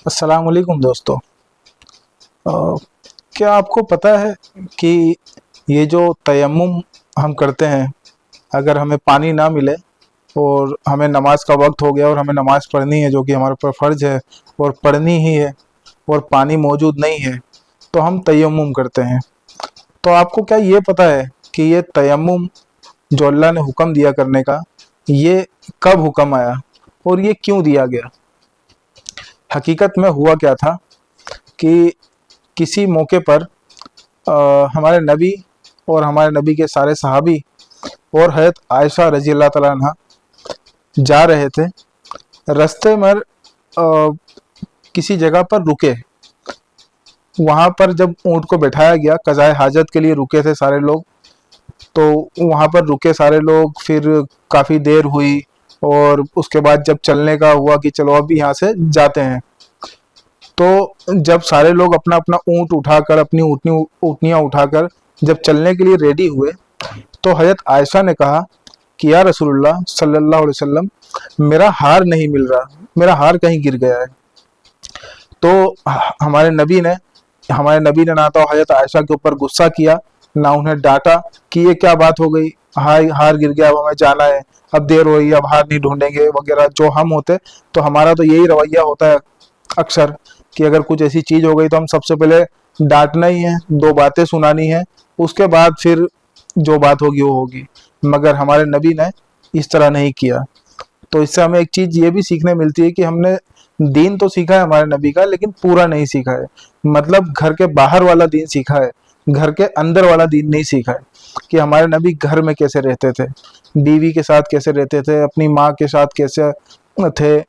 अस्सलाम वालेकुम दोस्तों। क्या आपको पता है कि ये जो तयम्मुम हम करते हैं, अगर हमें पानी ना मिले और हमें नमाज का वक्त हो गया और हमें नमाज पढ़नी है जो कि हमारे ऊपर फ़र्ज है और पढ़नी ही है, और पानी मौजूद नहीं है तो हम तयम्मुम करते हैं। तो आपको क्या ये पता है कि ये तयम्मुम जो अल्लाह ने हुक्म दिया करने का, ये कब हुक्म आया और ये क्यों दिया गया? हकीकत में हुआ क्या था कि किसी मौके पर हमारे नबी और हमारे नबी के सारे सहाबी और हज़रत आयशा रज़ी अल्लाह तआला अन्हा जा रहे थे। रास्ते में किसी जगह पर रुके। वहाँ पर जब ऊँट को बैठाया गया, कज़ाए हाजत के लिए रुके थे सारे लोग। तो वहाँ पर रुके सारे लोग, फिर काफ़ी देर हुई और उसके बाद जब चलने का हुआ कि चलो अब यहाँ से जाते हैं, तो जब सारे लोग अपना अपना ऊँट उठाकर, अपनी ऊँटनियाँ उठाकर जब चलने के लिए रेडी हुए, तो हज़रत आयशा ने कहा कि या रसूलुल्लाह सल्लल्लाहु अलैहि वसल्लम, मेरा हार नहीं मिल रहा, मेरा हार कहीं गिर गया है। तो हमारे नबी ने ना तो हज़रत आयशा के ऊपर गुस्सा किया, ना उन्हें डांटा कि ये क्या बात हो गई, हार गिर गया, अब हमें जाना है, अब देर हो रही है, अब हार नहीं ढूंढेंगे वगैरह। जो हम होते तो हमारा तो यही रवैया होता है अक्सर कि अगर कुछ ऐसी चीज़ हो गई तो हम सबसे पहले डांटना ही है, दो बातें सुनानी है, उसके बाद फिर जो बात होगी वो होगी। मगर हमारे नबी ने इस तरह नहीं किया। तो इससे हमें एक चीज़ ये भी सीखने मिलती है कि हमने दीन तो सीखा है हमारे नबी का, लेकिन पूरा नहीं सीखा है। मतलब घर के बाहर वाला दीन सीखा है, घर के अंदर वाला दीन नहीं सीखा है। कि हमारे नबी घर में कैसे रहते थे, बीवी के साथ कैसे रहते थे, अपनी माँ के साथ कैसे थे।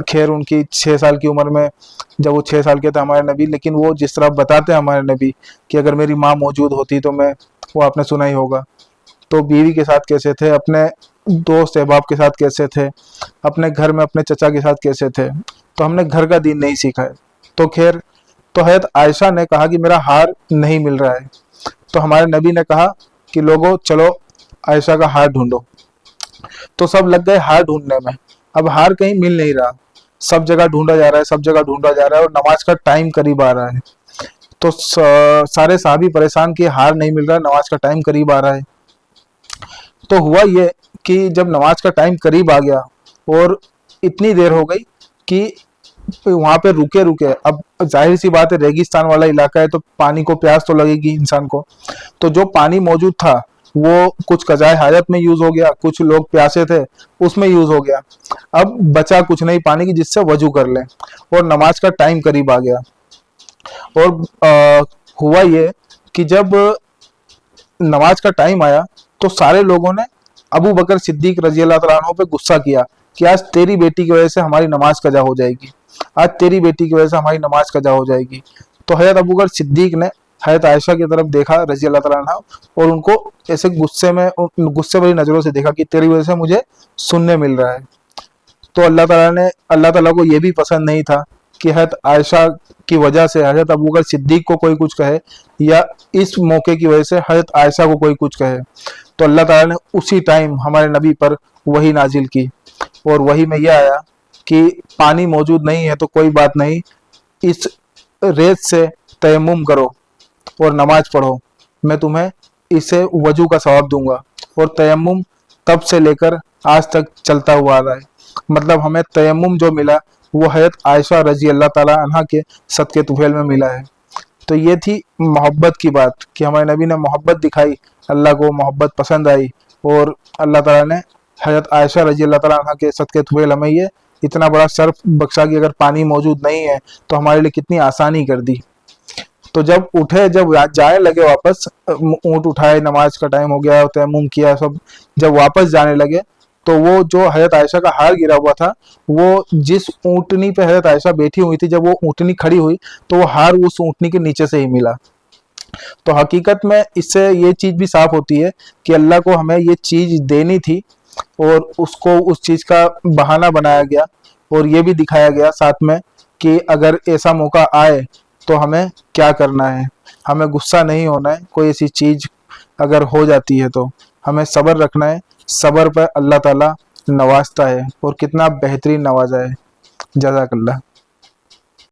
खैर उनकी 6 साल की उम्र में, जब वो 6 साल के थे हमारे नबी, लेकिन वो जिस तरह बताते हैं हमारे नबी कि अगर मेरी माँ मौजूद होती तो मैं, वो आपने सुना ही होगा, तो बीवी के साथ कैसे थे, अपने दोस्त अहबाब के साथ कैसे थे, अपने घर में अपने चचा के साथ कैसे थे। तो हमने घर का दीन नहीं सीखा है। तो खैर, तो हज़रत आयशा ने कहा कि मेरा हार नहीं मिल रहा है। तो हमारे नबी ने कहा कि लोगों चलो आयशा का हार ढूंढो। तो सब लग गए हार ढूंढने में। अब हार कहीं मिल नहीं रहा, सब जगह ढूंढा जा रहा है, सब जगह ढूंढा जा रहा है, और नमाज का टाइम करीब आ रहा है। तो सारे साहबी परेशान कि हार नहीं मिल रहा, नमाज का टाइम करीब आ रहा है। तो हुआ ये कि जब नमाज का टाइम करीब आ गया और इतनी देर हो गई कि वहां पे रुके रुके, अब जाहिर सी बात है रेगिस्तान वाला इलाका है तो पानी को प्यास तो लगेगी इंसान को। तो जो पानी मौजूद था वो कुछ कज़ाए हाजत में यूज हो गया, कुछ लोग प्यासे थे उसमें यूज हो गया। अब बचा कुछ नहीं पानी की जिससे वजू कर लें, और नमाज का टाइम करीब आ गया। और हुआ ये कि जब नमाज का टाइम आया तो सारे लोगों ने अबू बकर सिद्दीक रजी अल्लाह तआला अन्हु पे गुस्सा किया कि आज तेरी बेटी की वजह से हमारी नमाज कजा हो जाएगी, आज तेरी बेटी की वजह से हमारी नमाज कजा हो जाएगी। तो हज़रत अबू बकर सिद्दीक ने हज़रत आयशा की तरफ देखा रजी अल्लाह तआला अन्हा, और उनको ऐसे गुस्से भरी नज़रों से देखा कि तेरी वजह से मुझे सुनने मिल रहा है। तो अल्लाह ताला को ये भी पसंद नहीं था कि हज़रत आयशा की वजह से हज़रत अबू बकर सिद्दीक को कोई कुछ कहे, या इस मौके की वजह से हज़रत आयशा को कोई कुछ कहे। तो अल्लाह ताला ने उसी टाइम हमारे नबी पर वही नाजिल की, और वही में यह आया कि पानी मौजूद नहीं है तो कोई बात नहीं, इस रेत से तयम्मुम करो और नमाज पढ़ो, मैं तुम्हें इसे वजू का सवाब दूंगा। और तयम्मुम तब से लेकर आज तक चलता हुआ आ रहा है। मतलब हमें तयम्मुम जो मिला वो हज़रत आयशा रजी अल्लाह ताला अन्हा के सदके तुफैल में मिला है। तो ये थी मोहब्बत की बात कि हमारे नबी ने मोहब्बत दिखाई, अल्लाह को मोहब्बत पसंद आई, और अल्लाह ताला ने हज़रत आयशा रजी अल्लाह ताला अन्हा के सदके तुफैल हमें ये इतना बड़ा शर्फ बख्शा कि अगर पानी मौजूद नहीं है तो हमारे लिए कितनी आसानी कर दी। तो जब उठे, जब जाने लगे वापस, ऊँट उठाए, नमाज का टाइम हो गया, तयम्मुम किया सब, जब वापस जाने लगे तो वो जो हज़रत आयशा का हार गिरा हुआ था, वो जिस ऊँटनी पे हज़रत आयशा बैठी हुई थी, जब वो ऊँटनी खड़ी हुई तो वो हार उस ऊँटनी के नीचे से ही मिला। तो हकीकत में इससे ये चीज़ भी साफ होती है कि अल्लाह को हमें ये चीज़ देनी थी और उसको उस चीज़ का बहाना बनाया गया, और ये भी दिखाया गया साथ में कि अगर ऐसा मौका आए तो हमें क्या करना है। हमें गुस्सा नहीं होना है, कोई ऐसी चीज़ अगर हो जाती है तो हमें सब्र रखना है। सब्र पर अल्लाह ताला नवाजता है, और कितना बेहतरीन नवाजा है। जज़ाकल्लाह।